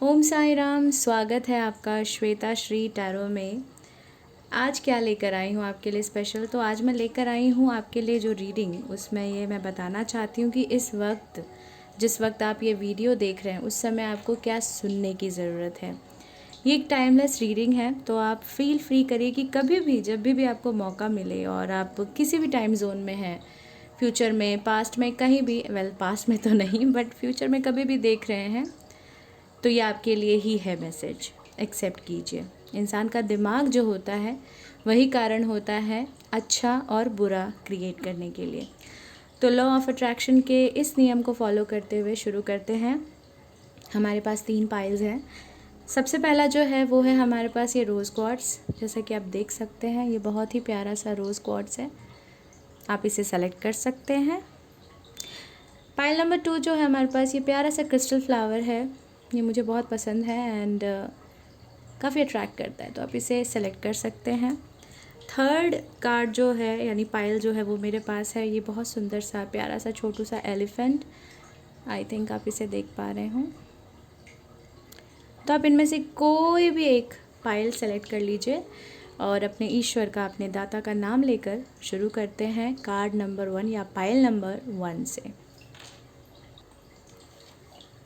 ओम साई राम। स्वागत है आपका श्वेता श्री टैरो में। आज क्या लेकर आई हूँ आपके लिए स्पेशल? तो आज मैं लेकर आई हूँ आपके लिए जो रीडिंग, उसमें ये मैं बताना चाहती हूँ कि इस वक्त जिस वक्त आप ये वीडियो देख रहे हैं उस समय आपको क्या सुनने की ज़रूरत है। ये एक टाइमलेस रीडिंग है, तो आप फील फ्री करिए कि कभी भी जब भी आपको मौका मिले और आप किसी भी टाइम जोन में हैं, फ्यूचर में, पास्ट में, कहीं भी, पास्ट में तो नहीं बट फ्यूचर में कभी भी देख रहे हैं तो ये आपके लिए ही है मैसेज। एक्सेप्ट कीजिए। इंसान का दिमाग जो होता है वही कारण होता है अच्छा और बुरा क्रिएट करने के लिए। तो लॉ ऑफ अट्रैक्शन के इस नियम को फॉलो करते हुए शुरू करते हैं। हमारे पास 3 पाइल्स हैं। सबसे पहला जो है वो है हमारे पास ये रोज़ क्वार्ट्स। जैसा कि आप देख सकते हैं ये बहुत ही प्यारा सा रोज़ क्वार्ट्स है। आप इसे सेलेक्ट कर सकते हैं। पाइल नंबर 2 जो है हमारे पास ये प्यारा सा क्रिस्टल फ्लावर है। ये मुझे बहुत पसंद है एंड काफ़ी अट्रैक्ट करता है, तो आप इसे सेलेक्ट कर सकते हैं। थर्ड कार्ड जो है यानी पाइल जो है वो मेरे पास है। ये बहुत सुंदर सा प्यारा सा छोटू सा एलिफेंट। आई थिंक आप इसे देख पा रहे हों। तो आप इनमें से कोई भी एक पाइल सेलेक्ट कर लीजिए और अपने ईश्वर का, अपने दाता का नाम लेकर शुरू करते हैं कार्ड नंबर 1 या पाइल नंबर 1 से।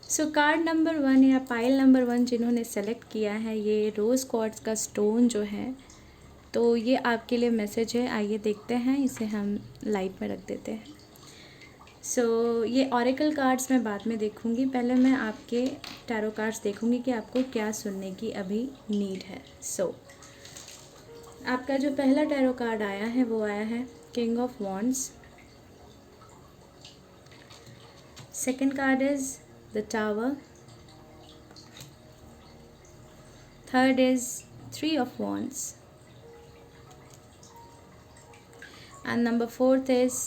सो कार्ड नंबर 1 या पाइल नंबर 1 जिन्होंने सेलेक्ट किया है, ये रोज़ क्वार्ट्स का स्टोन जो है, तो ये आपके लिए मैसेज है। आइए देखते हैं, इसे हम लाइट में रख देते हैं। सो ये ऑरेकल कार्ड्स मैं बाद में देखूंगी, पहले मैं आपके टैरो कार्ड्स देखूंगी कि आपको क्या सुनने की अभी नीड है। सो आपका जो पहला टैरो कार्ड आया है वो आया है king of wands. Second card is the tower. Third is 3 of wands and number 4th is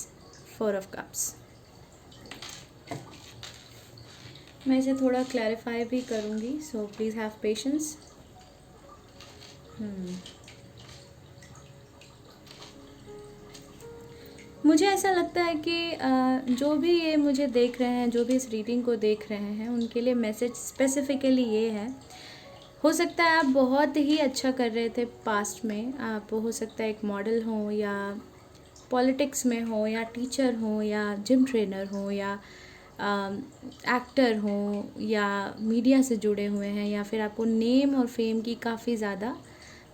4 of cups. मैं इसे थोड़ा क्लैरिफाई भी करूँगी, सो प्लीज़ हैव पेशेंस। मुझे ऐसा लगता है कि जो भी ये मुझे देख रहे हैं, जो भी इस रीडिंग को देख रहे हैं, उनके लिए मैसेज स्पेसिफिकली ये है। हो सकता है आप बहुत ही अच्छा कर रहे थे पास्ट में, आप हो सकता है एक मॉडल हो या पॉलिटिक्स में हो या टीचर हो या जिम ट्रेनर हो या एक्टर हो या मीडिया से जुड़े हुए हैं या फिर आपको नेम और फेम की काफ़ी ज़्यादा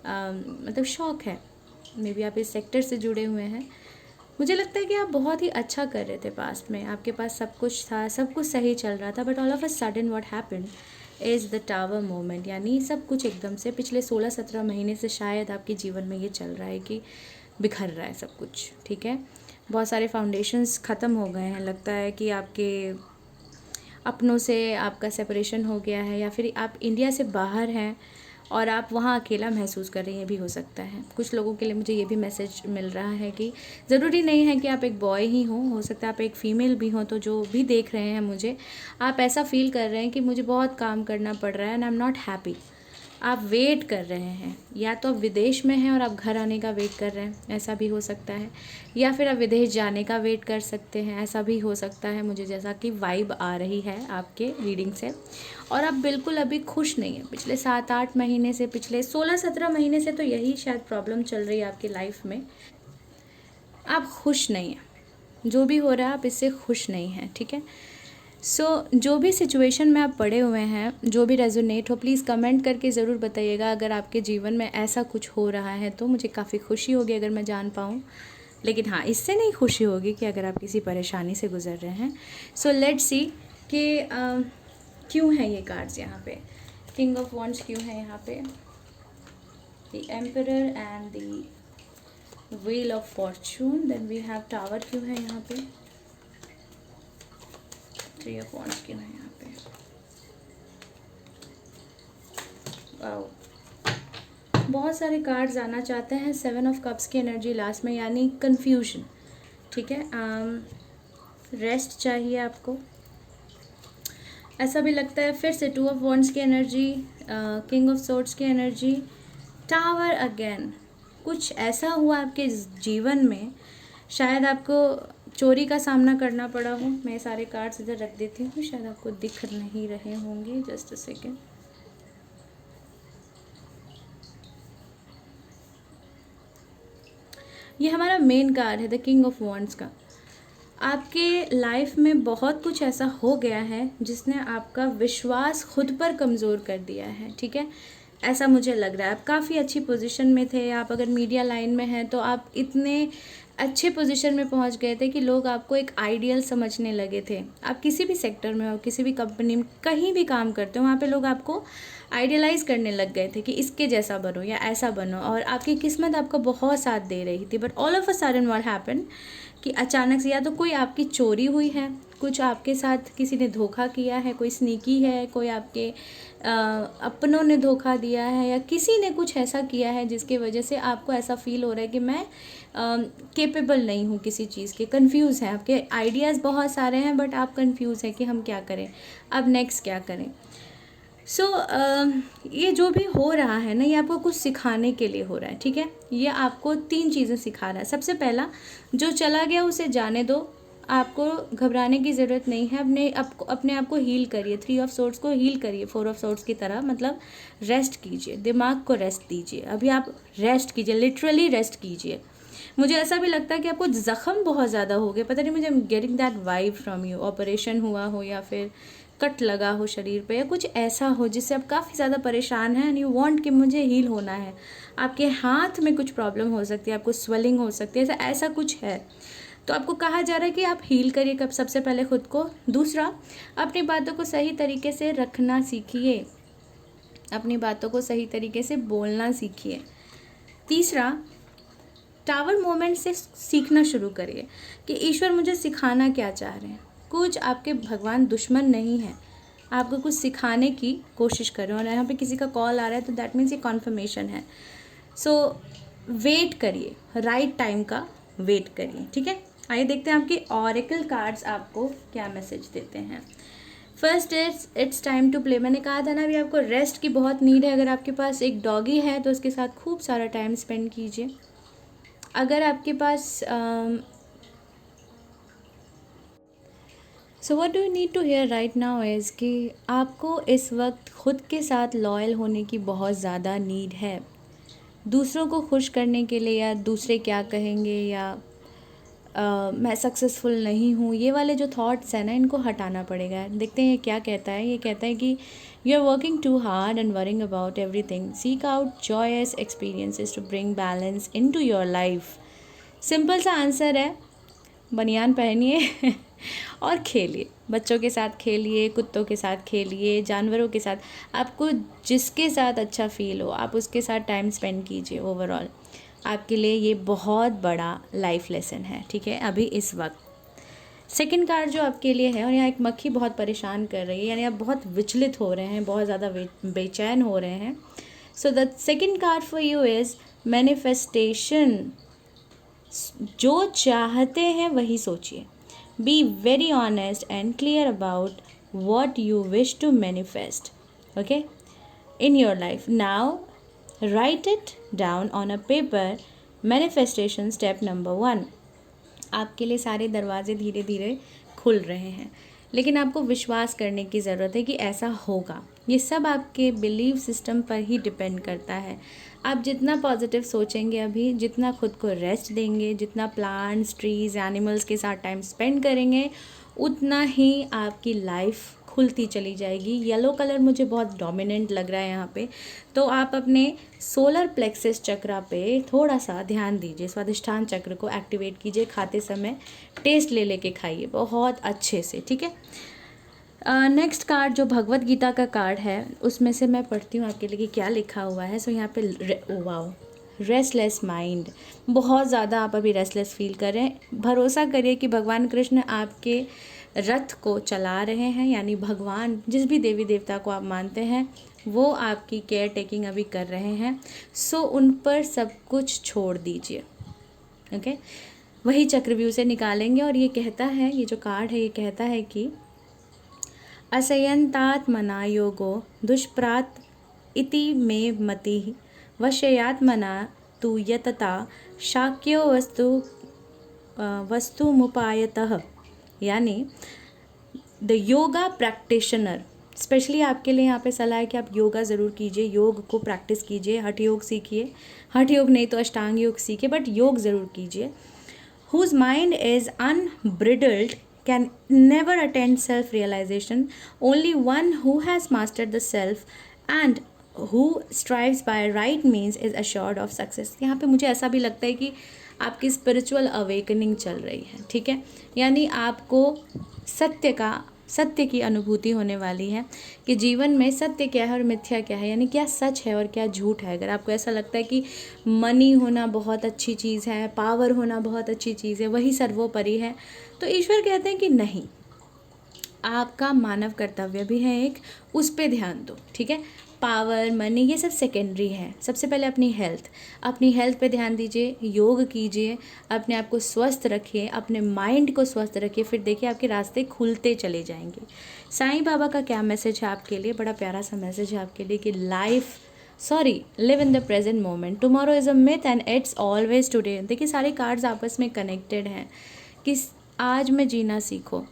मतलब शौक़ है। मे बी आप इस सेक्टर से जुड़े हुए हैं। मुझे लगता है कि आप बहुत ही अच्छा कर रहे थे पास्ट में, आपके पास सब कुछ था, सब कुछ सही चल रहा था, but all of a sudden what happened is the tower moment. यानी सब कुछ एकदम से पिछले 16-17 महीने से शायद आपके जीवन में ये चल रहा है कि बिखर रहा है सब कुछ। ठीक है, बहुत सारे फाउंडेशंस ख़त्म हो गए हैं। लगता है कि आपके अपनों से आपका सेपरेशन हो गया है या फिर आप इंडिया से बाहर हैं और आप वहाँ अकेला महसूस कर रही हैं, भी हो सकता है। कुछ लोगों के लिए मुझे ये भी मैसेज मिल रहा है कि ज़रूरी नहीं है कि आप एक बॉय ही हो सकता है आप एक फ़ीमेल भी हो। तो जो भी देख रहे हैं मुझे, आप ऐसा फील कर रहे हैं कि मुझे बहुत काम करना पड़ रहा है and I am not happy. आप वेट कर रहे हैं, या तो आप विदेश में हैं और आप घर आने का वेट कर रहे हैं, ऐसा भी हो सकता है, या फिर आप विदेश जाने का वेट कर सकते हैं, ऐसा भी हो सकता है। मुझे जैसा कि वाइब आ रही है आपके रीडिंग से, और आप बिल्कुल अभी खुश नहीं हैं। पिछले 7-8 महीने से, पिछले 16-17 महीने से तो यही शायद प्रॉब्लम चल रही है आपकी लाइफ में। आप खुश नहीं हैं, जो भी हो रहा है आप इससे खुश नहीं हैं। ठीक है, सो जो भी सिचुएशन में आप पड़े हुए हैं, जो भी रेजोनेट हो, प्लीज़ कमेंट करके ज़रूर बताइएगा। अगर आपके जीवन में ऐसा कुछ हो रहा है तो मुझे काफ़ी खुशी होगी अगर मैं जान पाऊँ। लेकिन हाँ, इससे नहीं खुशी होगी कि अगर आप किसी परेशानी से गुजर रहे हैं। सो लेट्स सी कि क्यों है ये कार्ड्स यहाँ पे। किंग ऑफ वॉन्ड्स क्यों है यहाँ पे, the emperor and the wheel of fortune. Then we have tower क्यों है यहाँ पे, 3 ऑफ वॉन्ड्स क्यों है यहाँ पे। वाओ, बहुत सारे कार्ड्स आना चाहते हैं। 7 ऑफ कप्स की एनर्जी लास्ट में, यानी कन्फ्यूजन। ठीक है, रेस्ट चाहिए आपको, ऐसा भी लगता है। फिर से 2 ऑफ वॉन्ड्स की एनर्जी, किंग ऑफ सोर्ड्स की एनर्जी, टावर अगेन। कुछ ऐसा हुआ आपके जीवन में, शायद आपको चोरी का सामना करना पड़ा हो। मैं सारे कार्ड्स इधर रख देती हूँ, शायद आपको दिख नहीं रहे होंगे, जस्ट अ सेकेंड। ये हमारा मेन कार्ड है, द किंग ऑफ वॉन्ड्स का। आपके लाइफ में बहुत कुछ ऐसा हो गया है जिसने आपका विश्वास खुद पर कमज़ोर कर दिया है, ठीक है। ऐसा मुझे लग रहा है। आप काफ़ी अच्छी पोजीशन में थे, आप अगर मीडिया लाइन में हैं तो आप इतने अच्छे पोजीशन में पहुंच गए थे कि लोग आपको एक आइडियल समझने लगे थे। आप किसी भी सेक्टर में हो, किसी भी कंपनी में कहीं भी काम करते हो, वहाँ पे लोग आपको आइडियलाइज़ करने लग गए थे कि इसके जैसा बनो या ऐसा बनो, और आपकी किस्मत आपका बहुत साथ दे रही थी। But all of a sudden what happen कि अचानक से या तो कोई आपकी चोरी हुई है, कुछ आपके साथ किसी ने धोखा किया है, कोई स्नीकी है, कोई आपके अपनों ने धोखा दिया है, या किसी ने कुछ ऐसा किया है जिसकी वजह से आपको ऐसा फील हो रहा है कि मैं केपेबल नहीं हूँ किसी चीज़ के। कंफ्यूज हैं, आपके आइडियाज़ बहुत सारे हैं बट आप कंफ्यूज हैं कि हम क्या करें, अब नेक्स्ट क्या करें। सो ये जो भी हो रहा है ना, ये आपको कुछ सिखाने के लिए हो रहा है, ठीक है। ये आपको 3 चीज़ें सिखा रहा है। सबसे पहला, जो चला गया उसे जाने दो, आपको घबराने की ज़रूरत नहीं है। अपने आप को हील करिए, 3 ऑफ सोर्ड्स को हील करिए 4 ऑफ सोर्ड्स की तरह, मतलब रेस्ट कीजिए, दिमाग को रेस्ट दीजिए। अभी आप रेस्ट कीजिए, लिटरली रेस्ट कीजिए। मुझे ऐसा भी लगता है कि आपको ज़ख़म बहुत ज़्यादा हो गए, पता नहीं, मुझे getting that vibe from you. Operation हुआ हो या फिर कट लगा हो शरीर पे, या कुछ ऐसा हो जिससे आप काफ़ी ज़्यादा परेशान हैं एंड यू वांट कि मुझे हील होना है। आपके हाथ में कुछ प्रॉब्लम हो सकती है, आपको स्वेलिंग हो सकती है, ऐसा कुछ है। तो आपको कहा जा रहा है कि आप हील करिए कब, सबसे पहले खुद को। दूसरा, अपनी बातों को सही तरीके से रखना सीखिए, अपनी बातों को सही तरीके से बोलना सीखिए। तीसरा, टावर मोमेंट से सीखना शुरू करिए कि ईश्वर मुझे सिखाना क्या चाह रहे हैं। कुछ आपके भगवान दुश्मन नहीं है, आपको कुछ सिखाने की कोशिश कर रहे हो। और यहाँ पे किसी का कॉल आ रहा है तो दैट मीन्स ये कॉन्फर्मेशन है। सो वेट करिए, राइट टाइम का वेट करिए, ठीक है। आइए देखते हैं आपके ऑरेकल कार्ड्स आपको क्या मैसेज देते हैं। First it's time to play. मैंने कहा था ना, अभी आपको रेस्ट की बहुत नीड है। अगर आपके पास एक डॉगी है तो उसके साथ खूब सारा टाइम स्पेंड कीजिए। अगर आपके पास so what do you need to hear right now is कि आपको इस वक्त खुद के साथ लॉयल होने की बहुत ज़्यादा नीड है। दूसरों को खुश करने के लिए, या दूसरे क्या कहेंगे, या मैं सक्सेसफुल नहीं हूँ, ये वाले जो थॉट्स हैं ना, इनको हटाना पड़ेगा। देखते हैं ये क्या कहता है। ये कहता है कि you are working too hard and worrying about everything, seek out joyous experiences to bring balance into your life. Simple सा आंसर है, बनियान पहनिए और खेलिए, बच्चों के साथ खेलिए, कुत्तों के साथ खेलिए, जानवरों के साथ, आपको जिसके साथ अच्छा फील हो आप उसके साथ टाइम स्पेंड कीजिए। ओवरऑल आपके लिए ये बहुत बड़ा लाइफ लेसन है, ठीक है, अभी इस वक्त। सेकंड कार्ड जो आपके लिए है, और यहाँ एक मक्खी बहुत परेशान कर रही है, यानी आप बहुत विचलित हो रहे हैं, बहुत ज़्यादा बेचैन हो रहे हैं। So the second card for you is manifestation. जो चाहते हैं वही सोचिए। Be very honest and clear about what you wish to manifest, okay, in your life. Now write it down on a paper. Manifestation step number 1। आपके लिए सारे दरवाजे धीरे धीरे खुल रहे हैं, लेकिन आपको विश्वास करने की ज़रूरत है कि ऐसा होगा। ये सब आपके बिलीव सिस्टम पर ही डिपेंड करता है। आप जितना पॉजिटिव सोचेंगे, अभी जितना खुद को रेस्ट देंगे, जितना प्लांट्स, ट्रीज़, एनिमल्स के साथ टाइम स्पेंड करेंगे, उतना ही आपकी लाइफ खुलती चली जाएगी। येलो कलर मुझे बहुत डोमिनेंट लग रहा है यहाँ पे, तो आप अपने सोलर प्लेक्सस चक्रा पे थोड़ा सा ध्यान दीजिए। स्वादिष्ठान चक्र को एक्टिवेट कीजिए, खाते समय टेस्ट ले लेके खाइए बहुत अच्छे से, ठीक है। नेक्स्ट कार्ड जो भगवत गीता का कार्ड है, उसमें से मैं पढ़ती हूँ आपके लिए कि क्या लिखा हुआ है। सो यहाँ पे वाओ, रेस्टलेस माइंड, बहुत ज़्यादा आप अभी रेस्टलेस फील कर रहे हैं। भरोसा करिए कि भगवान कृष्ण आपके रथ को चला रहे हैं, यानी भगवान, जिस भी देवी देवता को आप मानते हैं, वो आपकी केयर टेकिंग अभी कर रहे हैं। सो उन पर सब कुछ छोड़ दीजिए, ओके। वही चक्रव्यूह से निकालेंगे, और ये कहता है, ये जो कार्ड है ये कहता है कि असयन्तात्मना योगो दुष्प्रात इति मे मतिः वशयात्मना तु यतता शाक्यो वस्तुमुपायतः। यानी द योगा प्रैक्टिशनर स्पेशली आपके लिए यहाँ पे सलाह है कि आप योगा ज़रूर कीजिए, योग को प्रैक्टिस कीजिए, हठ योग सीखिए, हठ योग नहीं तो अष्टांग योग सीखिए, बट योग ज़रूर कीजिए. Whose mind is unbridled can never attain self-realization. Only one who has mastered the self and who strives by right means is assured of success. यहाँ पे मुझे ऐसा भी लगता है कि आपकी स्पिरिचुअल अवेकनिंग चल रही है, ठीक है. यानी आपको सत्य की अनुभूति होने वाली है कि जीवन में सत्य क्या है और मिथ्या क्या है, यानी क्या सच है और क्या झूठ है. अगर आपको ऐसा लगता है कि मनी होना बहुत अच्छी चीज़ है, पावर होना बहुत अच्छी चीज़ है, वही सर्वोपरि है, तो ईश्वर कहते हैं कि नहीं, आपका मानव कर्तव्य भी है एक, उस पे ध्यान दो, ठीक है. पावर, मनी, ये सब सेकेंडरी है. सबसे पहले अपनी हेल्थ पे ध्यान दीजिए, योग कीजिए, अपने आप को स्वस्थ रखिए, अपने माइंड को स्वस्थ रखिए, फिर देखिए आपके रास्ते खुलते चले जाएंगे. साईं बाबा का क्या मैसेज है आपके लिए? बड़ा प्यारा सा मैसेज है आपके लिए कि live in the present moment, tomorrow is a myth and it's always today. देखिए सारे कार्ड्स आपस में कनेक्टेड हैं कि आज में जीना सीखो,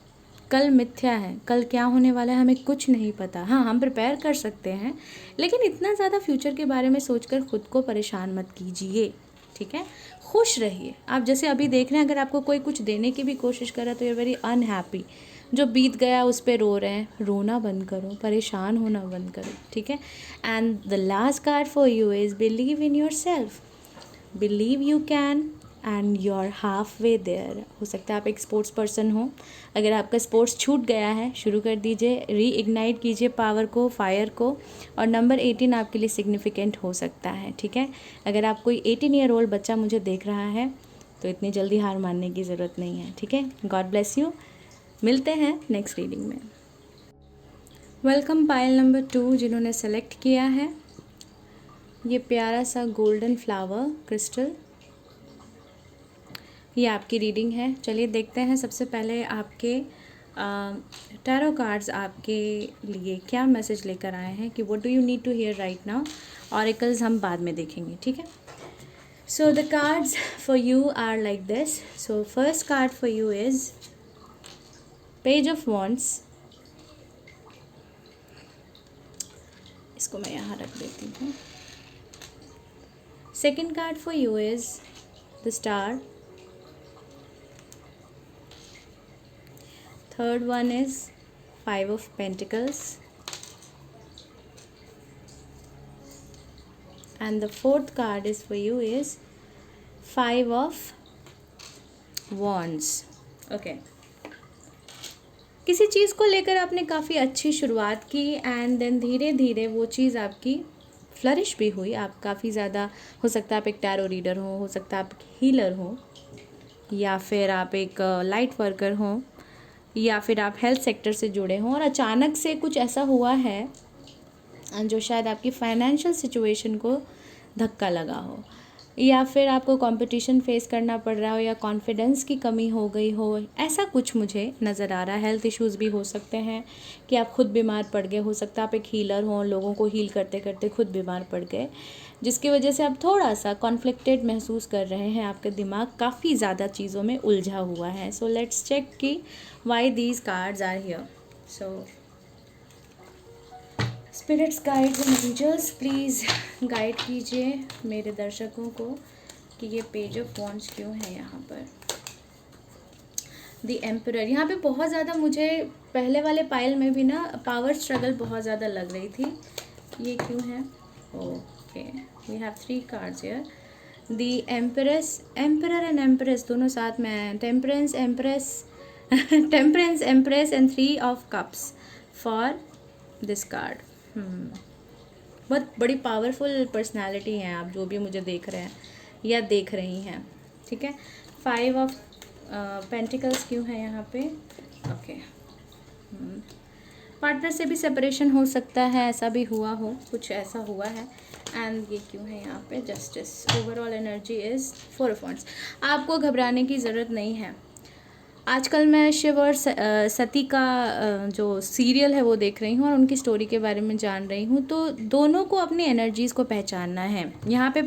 कल मिथ्या है, कल क्या होने वाला है हमें कुछ नहीं पता. हाँ, हम प्रिपेयर कर सकते हैं, लेकिन इतना ज़्यादा फ्यूचर के बारे में सोचकर खुद को परेशान मत कीजिए, ठीक है. खुश रहिए. आप जैसे अभी देख रहे हैं, अगर आपको कोई कुछ देने की भी कोशिश कर रहा है तो यूर वेरी अनहैप्पी. जो बीत गया उस पर रो रहे हैं, रोना बंद करो, परेशान होना बंद करो, ठीक है. And the last card for you is believe in yourself. Believe you can and you are halfway there. हो सकता है आप एक स्पोर्ट्स पर्सन हो. अगर आपका स्पोर्ट्स छूट गया है, शुरू कर दीजिए, रीइग्नाइट कीजिए पावर को, फायर को. और नंबर 18 आपके लिए सिग्निफिकेंट हो सकता है, ठीक है. अगर आप कोई 18 ईयर ओल्ड बच्चा मुझे देख रहा है तो इतनी जल्दी हार मानने की ज़रूरत नहीं है, ठीक है. God bless you. मिलते हैं नेक्स्ट रीडिंग में. वेलकम पायल नंबर 2 जिन्होंने सेलेक्ट किया है ये प्यारा सा गोल्डन फ्लावर क्रिस्टल. ये आपकी रीडिंग है. चलिए देखते हैं सबसे पहले आपके टैरो कार्ड्स आपके लिए क्या मैसेज लेकर आए हैं कि what do you need to hear right now. Oracles हम बाद में देखेंगे, ठीक है. So the cards for you are like this. So first card for you is page of wands. इसको मैं यहाँ रख देती हूँ. Second card for you is the star. Third one is 5 of Pentacles. And the fourth card is for you is 5 of Wands. Okay. किसी चीज़ को लेकर आपने काफ़ी अच्छी शुरुआत की एंड देन धीरे धीरे वो चीज़ आपकी फ्लरिश भी हुई. आप काफ़ी ज़्यादा, हो सकता है आप एक टैरो रीडर हो सकता है आप हीलर हो, या फिर आप एक लाइट वर्कर हो, या फिर आप हेल्थ सेक्टर से जुड़े हों और अचानक से कुछ ऐसा हुआ है जो शायद आपकी फाइनेंशियल सिचुएशन को धक्का लगा हो, या फिर आपको कंपटीशन फेस करना पड़ रहा हो, या कॉन्फिडेंस की कमी हो गई हो. ऐसा कुछ मुझे नज़र आ रहा है. हेल्थ इश्यूज़ भी हो सकते हैं कि आप खुद बीमार पड़ गए. हो सकता है आप एक हीलर हो, लोगों को हील करते करते खुद बीमार पड़ गए, जिसकी वजह से आप थोड़ा सा कॉन्फ्लिक्टेड महसूस कर रहे हैं. आपका दिमाग काफ़ी ज़्यादा चीज़ों में उलझा हुआ है. सो लेट्स चेक कि why these cards are here. So spirits, guides and angels, please guide कीजिए मेरे दर्शकों को कि ये पेज ऑफ वॉन्ड्स क्यों है यहाँ पर. The emperor. यहाँ पे बहुत ज़्यादा मुझे पहले वाले पाइल में भी ना पावर स्ट्रगल बहुत ज़्यादा लग रही थी. ये क्यों है? Okay, we have 3 cards here. The empress, emperor and empress दोनों साथ में हैं. Temperance, empress temperance, empress and 3 of cups for this card. बहुत बड़ी पावरफुल पर्सनालिटी हैं आप, जो भी मुझे देख रहे हैं या देख रही हैं, ठीक है. 5 ऑफ पेंटिकल्स क्यों है यहाँ पे? ओके. पार्टनर से भी सेपरेशन हो सकता है, ऐसा भी हुआ हो, कुछ ऐसा हुआ है. एंड ये क्यों है यहाँ पे? Justice. Overall energy is 4 of wands. आपको घबराने की ज़रूरत नहीं है. आजकल मैं शिव और सती का जो सीरियल है वो देख रही हूँ और उनकी स्टोरी के बारे में जान रही हूँ. तो दोनों को अपनी एनर्जीज़ को पहचानना है. यहाँ पे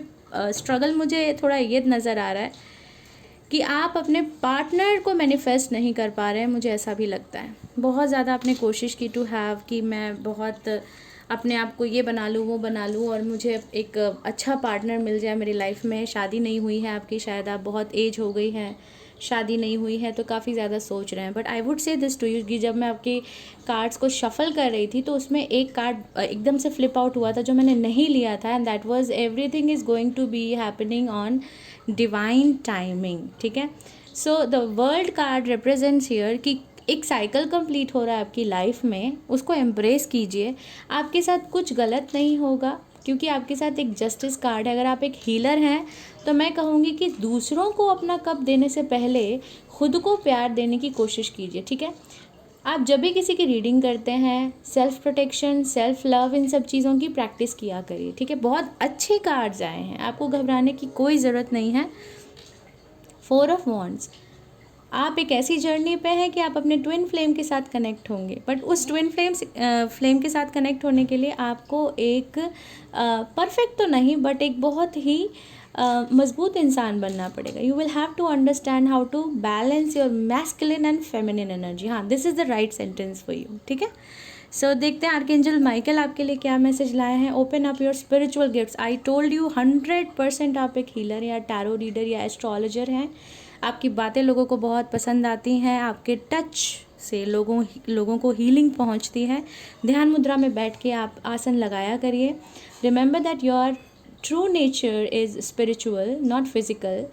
स्ट्रगल मुझे थोड़ा ये नज़र आ रहा है कि आप अपने पार्टनर को मैनिफेस्ट नहीं कर पा रहे हैं, मुझे ऐसा भी लगता है। बहुत ज़्यादा आपने कोशिश की टू हैव कि मैं बहुत अपने आप को ये बना लूँ वो बना लूँ और मुझे एक अच्छा पार्टनर मिल जाए मेरी लाइफ में। शादी नहीं हुई है आपकी, शायद आप बहुत एज हो गई है, शादी नहीं हुई है, तो काफ़ी ज़्यादा सोच रहे हैं। But I would say this to you कि जब मैं आपके कार्ड्स को शफल कर रही थी तो उसमें एक कार्ड एकदम से फ्लिप आउट हुआ था जो मैंने नहीं लिया था, and that was everything is going to be happening on divine timing. ठीक है, so the world card represents here कि एक साइकिल कंप्लीट हो रहा है आपकी लाइफ में, उसको एम्ब्रेस कीजिए। आपके साथ कुछ गलत नहीं होगा क्योंकि आपके साथ एक जस्टिस कार्ड है। अगर आप एक हीलर हैं तो मैं कहूँगी कि दूसरों को अपना कप देने से पहले खुद को प्यार देने की कोशिश कीजिए। ठीक है, आप जब भी किसी की रीडिंग करते हैं, सेल्फ प्रोटेक्शन, सेल्फ लव, इन सब चीज़ों की प्रैक्टिस किया करिए। ठीक है, बहुत अच्छे कार्ड्स आए हैं, आपको घबराने की कोई ज़रूरत नहीं है। 4 ऑफ वॉन्ड्स, आप एक ऐसी जर्नी पे हैं कि आप अपने ट्विन फ्लेम के साथ कनेक्ट होंगे, बट उस ट्विन फ्लेम के साथ कनेक्ट होने के लिए आपको एक परफेक्ट तो नहीं बट एक बहुत ही मजबूत इंसान बनना पड़ेगा। You will have to understand how to balance your masculine and feminine energy. हाँ, this is the right sentence for you. ठीक है, सो देखते हैं आर्कएंजल माइकल आपके लिए क्या मैसेज लाए हैं। Open up your spiritual gifts. I told you 100% आप एक हीलर या टैरो रीडर या एस्ट्रोलॉजर हैं। आपकी बातें लोगों को बहुत पसंद आती हैं, आपके टच से लोगों को हीलिंग पहुंचती है। ध्यान मुद्रा में बैठ के आप आसन लगाया करिए। Remember that your true nature is spiritual not physical,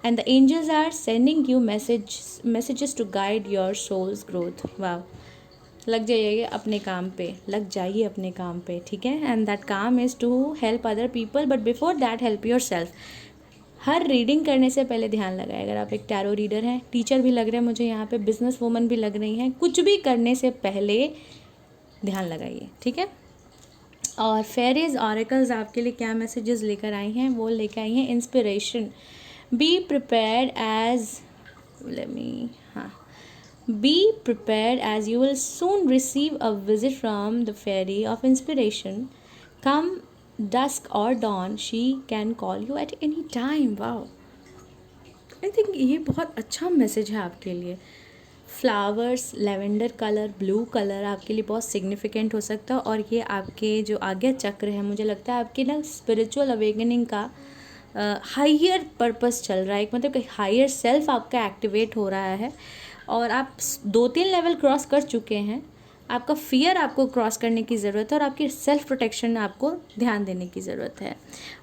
and the angels are sending you messages to guide your soul's growth. वाह, लग जाइए अपने काम पे, लग जाइए अपने काम पे। ठीक है, एंड दैट काम is to help other people, but before that help yourself. हर रीडिंग करने से पहले ध्यान लगाए। अगर आप एक टैरो रीडर हैं, टीचर भी लग रहे हैं मुझे यहाँ पे, बिजनेस वूमन भी लग रही हैं, कुछ भी करने से पहले ध्यान लगाइए। ठीक है, और फेरीज ऑरेकल्स आपके लिए क्या मैसेजेस लेकर आई हैं, वो लेकर आई हैं inspiration. Be prepared as be prepared as you will soon receive a visit from the fairy of inspiration. Come dusk or dawn, she can call you at any time. Wow, I think ये बहुत अच्छा message है आपके लिए। Flowers, lavender colour, blue colour आपके लिए बहुत significant हो सकता है, और ये आपके जो आज्ञा चक्र है, मुझे लगता है आपके ना स्पिरिचुअल अवेकनिंग का हायर पर्पस चल रहा है। एक मतलब कि हायर सेल्फ आपका एक्टिवेट हो रहा है, और आप 2-3 लेवल क्रॉस कर चुके हैं। आपका फियर आपको क्रॉस करने की ज़रूरत है, और आपकी सेल्फ प्रोटेक्शन आपको ध्यान देने की ज़रूरत है।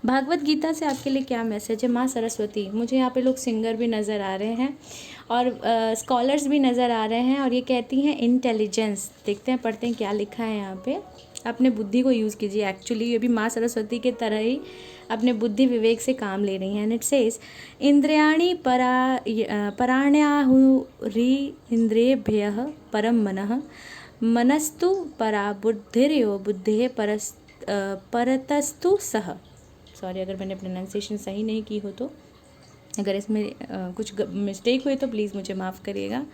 भागवत गीता से आपके लिए क्या मैसेज है। माँ सरस्वती, मुझे यहाँ पे लोग सिंगर भी नज़र आ रहे हैं और स्कॉलर्स भी नज़र आ रहे हैं, और ये कहती हैं इंटेलिजेंस। देखते हैं, पढ़ते हैं क्या लिखा है यहाँ पे। अपने बुद्धि को यूज़ कीजिए। एक्चुअली ये भी माँ सरस्वती के तरह ही अपने बुद्धि विवेक से काम ले रही हैं। एंड इट सेज इंद्रियाणि पराण्याहुरी इंद्रियेभ्यः परम मनः, मनस्तु परा बुद्धिर्यो बुद्धे परतस्तु सह। सॉरी अगर मैंने प्रोनाउंसिएशन सही नहीं की हो तो, अगर इसमें कुछ मिस्टेक हुई तो प्लीज़ मुझे माफ़ करिएगा।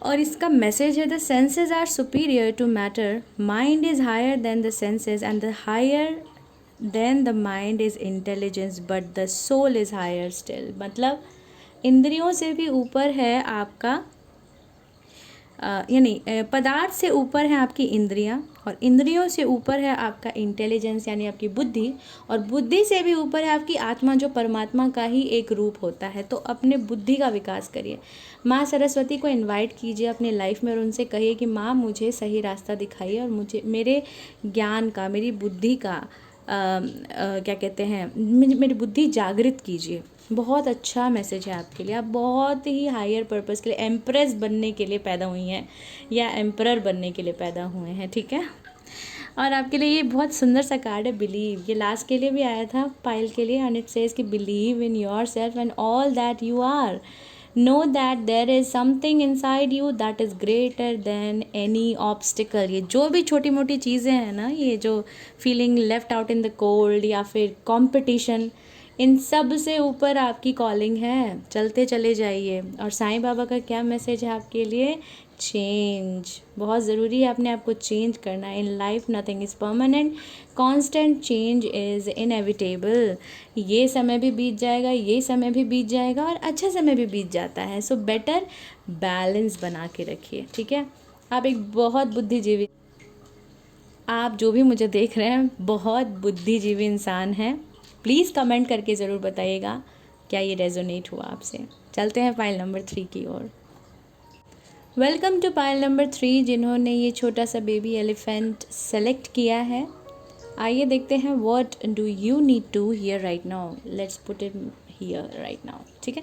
और इसका मैसेज है the senses are superior to matter, mind is higher than the senses, and the higher than the mind is intelligence, but the soul is higher still. मतलब इंद्रियों से भी ऊपर है आपका यानी पदार्थ से ऊपर है आपकी इंद्रियां, और इंद्रियों से ऊपर है आपका इंटेलिजेंस यानी आपकी बुद्धि, और बुद्धि से भी ऊपर है आपकी आत्मा जो परमात्मा का ही एक रूप होता है। तो अपने बुद्धि का विकास करिए। माँ सरस्वती को इनवाइट कीजिए अपने लाइफ में, और उनसे कहिए कि माँ मुझे सही रास्ता दिखाइए, और मुझे मेरे ज्ञान का, मेरी बुद्धि का क्या कहते हैं, मेरी बुद्धि जागृत कीजिए। बहुत अच्छा मैसेज है आपके लिए। आप बहुत ही हायर पर्पस के लिए, एम्प्रेस बनने के लिए पैदा हुई हैं, या एम्परर बनने के लिए पैदा हुए हैं। ठीक है, और आपके लिए ये बहुत सुंदर सा कार्ड है बिलीव। ये लास्ट के लिए भी आया था, पायल के लिए, एंड इट सेज कि believe in yourself and all that you are, know that there is something inside you that is greater than any obstacle. ये जो भी छोटी मोटी चीज़ें हैं ना, ये जो feeling left out in the cold या फिर कॉम्पिटिशन, इन सब से ऊपर आपकी कॉलिंग है। चलते चले जाइए। और साईं बाबा का क्या मैसेज है आपके लिए चेंज। बहुत ज़रूरी है अपने आप को चेंज करना। In life nothing is permanent, constant change is inevitable. ये समय भी बीत जाएगा, ये समय भी बीत जाएगा और अच्छा समय भी बीत जाता है। सो बेटर बैलेंस बना के रखिए, ठीक है। आप एक बहुत बुद्धिजीवी, आप जो भी मुझे देख रहे हैं बहुत बुद्धिजीवी इंसान हैं। प्लीज़ कमेंट करके ज़रूर बताइएगा क्या ये रेजोनेट हुआ आपसे। चलते हैं पाइल नंबर 3 की ओर। वेलकम टू पाइल नंबर 3, जिन्होंने ये छोटा सा बेबी एलिफेंट सेलेक्ट किया है। आइए देखते हैं what do you need to hear right now. Let's put it here right now, ठीक है।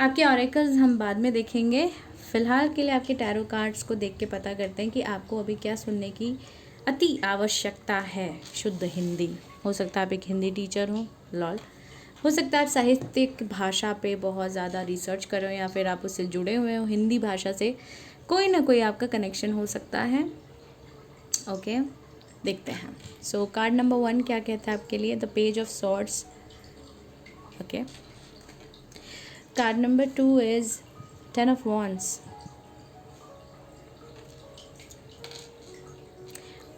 आपके ऑरेकल्स हम बाद में देखेंगे। फ़िलहाल के लिए आपके टैरो कार्ड्स को देख के पता करते हैं कि आपको अभी क्या सुनने की अति आवश्यकता है। शुद्ध हिंदी। हो सकता है आप एक हिंदी टीचर हो, लॉल। हो सकता है आप साहित्यिक भाषा पे बहुत ज़्यादा रिसर्च कर रहे हो या फिर आप उससे जुड़े हुए हो। हिंदी भाषा से कोई ना कोई आपका कनेक्शन हो सकता है। ओके, देखते हैं। सो कार्ड नंबर 1 क्या कहता है आपके लिए? The page of swords. Okay, card number 2 is 10 of wands.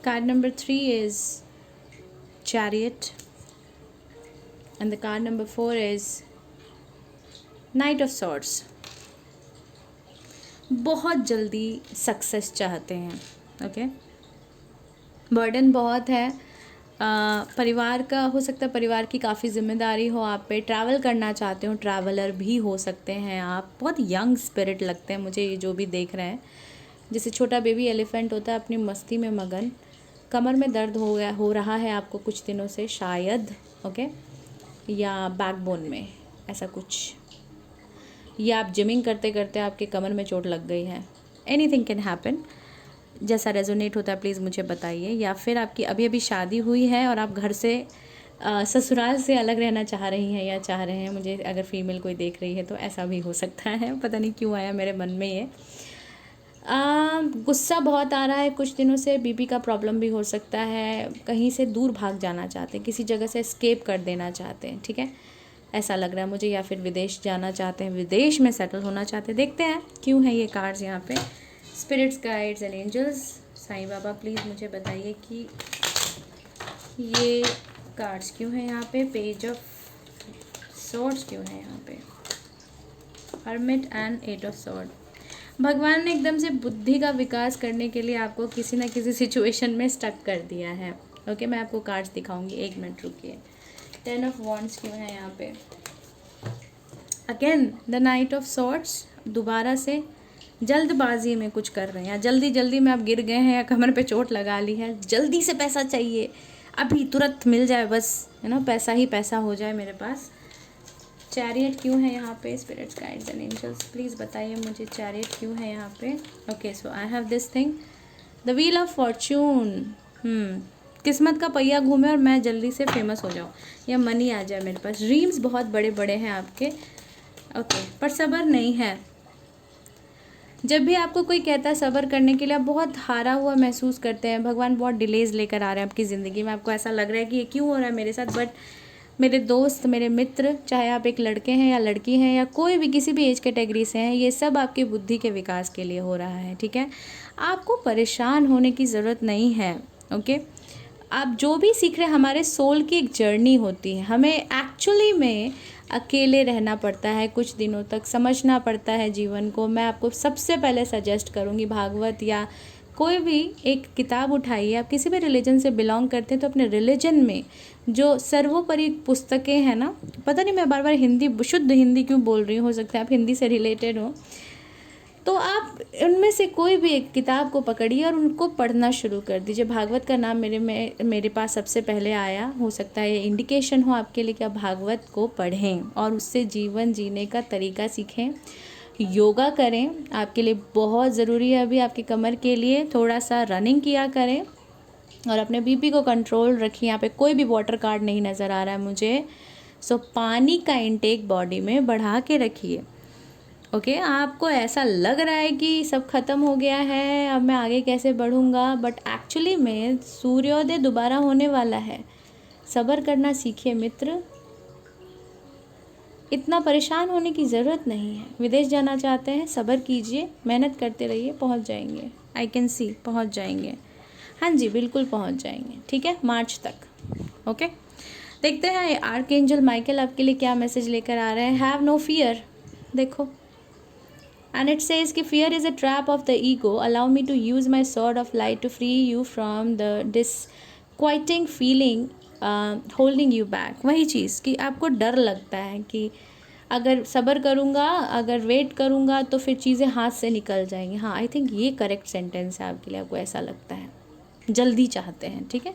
Card number 3 is Chariot, and the card number 4 is Knight of Swords. बहुत जल्दी सक्सेस चाहते हैं, ओके। बर्डन बहुत है परिवार का। हो सकता है परिवार की काफ़ी जिम्मेदारी हो आप पे। ट्रैवल करना चाहते हो, ट्रैवलर भी हो सकते हैं आप। बहुत यंग स्पिरिट लगते हैं मुझे ये जो भी देख रहे हैं। जैसे छोटा बेबी एलिफेंट होता है अपनी मस्ती में मगन। कमर में दर्द हो रहा है आपको कुछ दिनों से शायद, ओके, या बैकबोन में ऐसा कुछ, या आप जिमिंग करते करते आपके कमर में चोट लग गई है। Anything can happen. जैसा रेजोनेट होता है प्लीज़ मुझे बताइए। या फिर आपकी अभी अभी शादी हुई है और आप घर से ससुराल से अलग रहना चाह रही हैं या चाह रहे हैं। मुझे अगर फीमेल कोई देख रही है तो ऐसा भी हो सकता है। पता नहीं क्यों आया मेरे मन में ये। गुस्सा बहुत आ रहा है कुछ दिनों से। बीपी का प्रॉब्लम भी हो सकता है। कहीं से दूर भाग जाना चाहते हैं, किसी जगह से एस्केप कर देना चाहते हैं, ठीक है, ऐसा लग रहा है मुझे। या फिर विदेश जाना चाहते हैं, विदेश में सेटल होना चाहते हैं। देखते हैं क्यों है ये कार्ड्स यहाँ पे। Spirits, guides and angels, Sai Baba please मुझे बताइए कि ये कार्ड्स क्यों हैं यहाँ पे। पेज ऑफ सॉर्ड्स क्यों है यहाँ पे। Hermit and 8 of sword. भगवान ने एकदम से बुद्धि का विकास करने के लिए आपको किसी ना किसी सिचुएशन में स्टक कर दिया है। ओके, मैं आपको कार्ड्स दिखाऊंगी, 1 मिनट रुकिए। 10 ऑफ वॉन्ड्स क्यों है यहाँ पे। Again the night of swords. दोबारा से जल्दबाजी में कुछ कर रहे हैं या जल्दी जल्दी में आप गिर गए हैं या कमर पे चोट लगा ली है। जल्दी से पैसा चाहिए, अभी तुरंत मिल जाए, बस पैसा ही पैसा हो जाए मेरे पास। चैरियट क्यों है यहाँ पे। Spirits, guides and angels please बताइए मुझे चैरियट क्यों है यहाँ पे। Okay, so I have this thing, the wheel of fortune. किस्मत का पहिया घूमे और मैं जल्दी से फेमस हो जाऊँ या मनी आ जाए मेरे पास। ड्रीम्स बहुत बड़े बड़े हैं आपके, ओके, पर सब्र नहीं है। जब भी आपको कोई कहता है सब्र करने के लिए, आप बहुत हारा हुआ महसूस करते हैं। भगवान बहुत डिलेज लेकर आ रहे हैं आपकी ज़िंदगी में। आपको ऐसा लग रहा है कि ये क्यों हो रहा है मेरे साथ। बट मेरे दोस्त, मेरे मित्र, चाहे आप एक लड़के हैं या लड़की हैं या कोई भी किसी भी एज कैटेगरी से हैं, ये सब आपकी बुद्धि के विकास के लिए हो रहा है, ठीक है। आपको परेशान होने की ज़रूरत नहीं है, ओके। आप जो भी सीख रहे हैं, हमारे सोल की एक जर्नी होती है। हमें एक्चुअली में अकेले रहना पड़ता है कुछ दिनों तक, समझना पड़ता है जीवन को। मैं आपको सबसे पहले सजेस्ट करूँगी भागवत या कोई भी एक किताब उठाइए। आप किसी भी रिलीजन से बिलोंग करते हैं तो अपने रिलीजन में जो सर्वोपरि पुस्तकें हैं ना, पता नहीं मैं बार बार हिंदी, शुद्ध हिंदी क्यों बोल रही हूँ, हो सकता है आप हिंदी से रिलेटेड हो, तो आप उनमें से कोई भी एक किताब को पकड़िए और उनको पढ़ना शुरू कर दीजिए। भागवत का नाम मेरे पास सबसे पहले आया। हो सकता है ये इंडिकेशन हो आपके लिए कि आप भागवत को पढ़ें और उससे जीवन जीने का तरीका सीखें। योगा करें, आपके लिए बहुत ज़रूरी है अभी आपकी कमर के लिए। थोड़ा सा रनिंग किया करें और अपने बीपी को कंट्रोल रखिए। यहाँ पे कोई भी वाटर कार्ड नहीं नज़र आ रहा है मुझे। सो पानी का इंटेक बॉडी में बढ़ा के रखिए, ओके। आपको ऐसा लग रहा है कि सब ख़त्म हो गया है, अब मैं आगे कैसे बढ़ूँगा, बट एक्चुअली में सूर्योदय दोबारा होने वाला है। सब्र करना सीखिए मित्र। इतना परेशान होने की ज़रूरत नहीं है। विदेश जाना चाहते हैं, सब्र कीजिए, मेहनत करते रहिए, पहुंच जाएंगे। आई कैन सी पहुंच जाएंगे। हाँ जी, बिल्कुल पहुंच जाएंगे। ठीक है, मार्च तक। ओके, देखते हैं आर्कएंजल माइकल आपके लिए क्या मैसेज लेकर आ रहे हैं। हैव नो फियर, देखो, and it says कि fear is a trap of the ego, allow me to use my sword of light to free you from the disquieting feeling holding you back। वही चीज़ कि आपको डर लगता है कि अगर सब्र करूँगा, अगर वेट करूँगा तो फिर चीज़ें हाथ से निकल जाएंगी। हाँ, आई थिंक ये करेक्ट सेंटेंस है आपके लिए, आपको ऐसा लगता है, जल्दी चाहते हैं। ठीक है,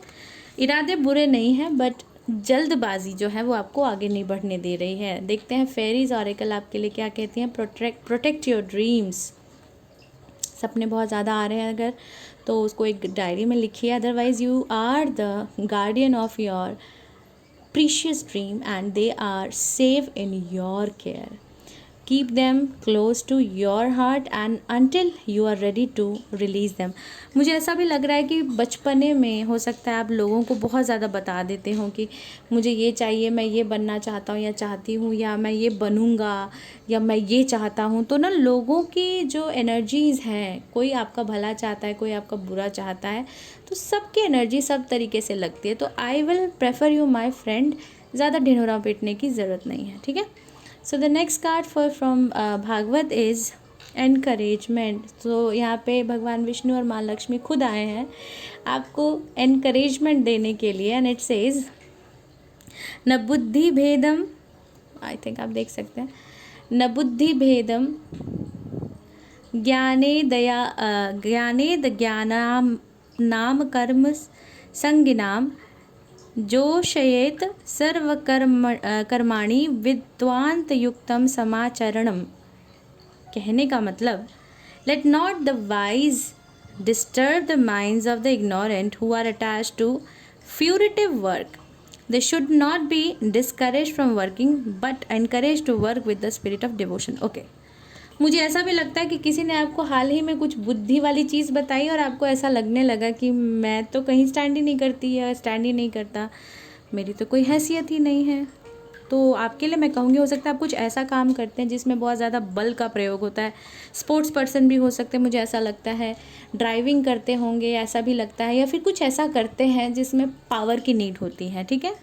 इरादे बुरे नहीं हैं, बट जल्दबाजी जो है वो आपको आगे नहीं बढ़ने दे रही है। देखते हैं फेरीज ऑरेकल आपके लिए क्या कहती हैं। Protect your dreams. सपने बहुत ज़्यादा आ रहे हैं अगर, तो उसको एक डायरी में लिखिए। Otherwise you are the guardian of your precious dream and they are safe in your care. Keep them close to your heart and until you are ready to release them। मुझे ऐसा भी लग रहा है कि बचपने में हो सकता है आप लोगों को बहुत ज़्यादा बता देते हो कि मुझे ये चाहिए, मैं ये बनना चाहता हूँ या चाहती हूँ, या मैं ये बनूँगा, या मैं ये चाहता हूँ। तो ना लोगों की जो एनर्जीज़ हैं, कोई आपका भला चाहता है, कोई आपका बुरा चाहता है, तो सबकी एनर्जी सब तरीके से लगती है। तो I will prefer you my friend, ज़्यादा ढिंढोरा पीटने की ज़रूरत नहीं है। ठीक है, so the next card from Bhagwat is encouragement. तो यहाँ पे भगवान विष्णु और माँ लक्ष्मी खुद आए हैं आपको एनकरेजमेंट देने के लिए। एंड इट सेज न बुद्धि भेदम, आई थिंक आप देख सकते हैं, न बुद्धि भेदम ज्ञानेद ज्ञानाम नाम कर्म संगिनाम जोशयेत कर्माणि विद्वांत युक्तम समाचरणम। कहने का मतलब, let not the wise disturb the minds of the ignorant who are attached to fruitive work. They should not be discourage from working but encourage to work with the spirit of devotion. Okay, मुझे ऐसा भी लगता है कि किसी ने आपको हाल ही में कुछ बुद्धि वाली चीज़ बताई और आपको ऐसा लगने लगा कि मैं तो कहीं स्टैंड ही नहीं करती या स्टैंड ही नहीं करता, मेरी तो कोई हैसियत ही नहीं है। तो आपके लिए मैं कहूँगी, हो सकता है आप कुछ ऐसा काम करते हैं जिसमें बहुत ज़्यादा बल का प्रयोग होता है। स्पोर्ट्स पर्सन भी हो सकते हैं, मुझे ऐसा लगता है। ड्राइविंग करते होंगे, ऐसा भी लगता है, या फिर कुछ ऐसा करते हैं जिसमें पावर की नीड होती है। ठीक है,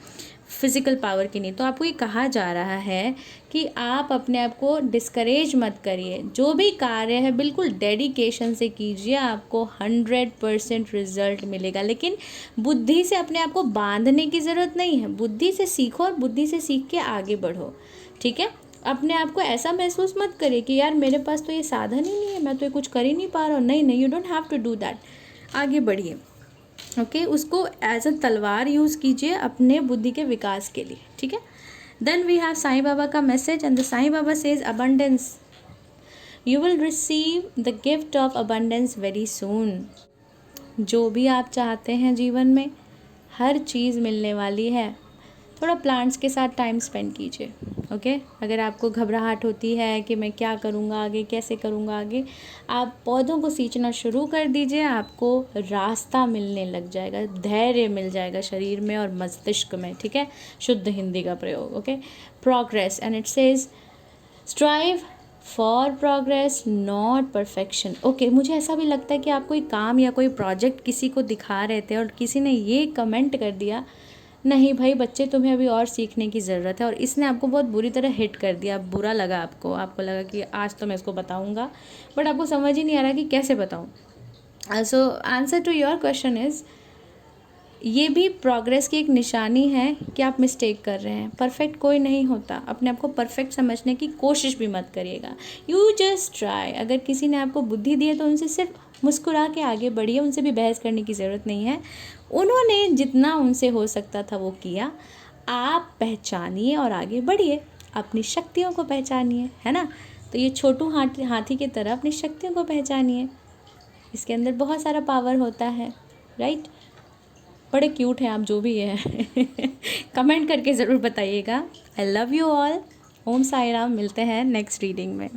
फिज़िकल पावर की नहीं। तो आपको ये कहा जा रहा है कि आप अपने आप को डिस्करेज मत करिए, जो भी कार्य है बिल्कुल डेडिकेशन से कीजिए, आपको 100% रिजल्ट मिलेगा। लेकिन बुद्धि से अपने आप को बांधने की ज़रूरत नहीं है, बुद्धि से सीखो और बुद्धि से सीख के आगे बढ़ो। ठीक है, अपने आप को ऐसा महसूस मत करिए कि यार मेरे पास तो ये साधन ही नहीं है, मैं तो ये कुछ कर ही नहीं पा रहा हूँ। नहीं नहीं, you don't have to do that. आगे बढ़िए। ओके, उसको एज अ तलवार यूज़ कीजिए अपने बुद्धि के विकास के लिए। ठीक है, then we have Sai Baba का message and the Sai Baba says abundance, you will receive the gift of abundance very soon. जो भी आप चाहते हैं जीवन में, हर चीज़ मिलने वाली है। थोड़ा प्लांट्स के साथ टाइम स्पेंड कीजिए। ओके, अगर आपको घबराहट होती है कि मैं क्या करूँगा आगे, कैसे करूँगा आगे, आप पौधों को सींचना शुरू कर दीजिए, आपको रास्ता मिलने लग जाएगा, धैर्य मिल जाएगा शरीर में और मस्तिष्क में। ठीक है, शुद्ध हिंदी का प्रयोग। Okay, progress and it says strive for progress not perfection. Okay, मुझे ऐसा भी लगता है कि आप कोई काम या कोई प्रोजेक्ट किसी को दिखा रहे थे और किसी ने ये कमेंट कर दिया, नहीं भाई बच्चे, तुम्हें अभी और सीखने की ज़रूरत है, और इसने आपको बहुत बुरी तरह हिट कर दिया, बुरा लगा आपको लगा कि आज तो मैं इसको बताऊंगा, बट आपको समझ ही नहीं आ रहा कि कैसे बताऊं। So answer to your question is, ये भी प्रोग्रेस की एक निशानी है कि आप मिस्टेक कर रहे हैं। परफेक्ट कोई नहीं होता, अपने आप को परफेक्ट समझने की कोशिश भी मत करिएगा। You just try. अगर किसी ने आपको बुद्धि दी है तो उनसे सिर्फ मुस्कुरा के आगे बढ़िए, उनसे भी बहस करने की ज़रूरत नहीं है। उन्होंने जितना उनसे हो सकता था वो किया, आप पहचानिए और आगे बढ़िए, अपनी शक्तियों को पहचानिए, है ना। तो ये छोटू हाथी की तरह अपनी शक्तियों को पहचानिए, इसके अंदर बहुत सारा पावर होता है, राइट। बड़े क्यूट हैं आप जो भी हैं। कमेंट करके ज़रूर बताइएगा। I love you all. Om Sai Ram. मिलते हैं नेक्स्ट रीडिंग में।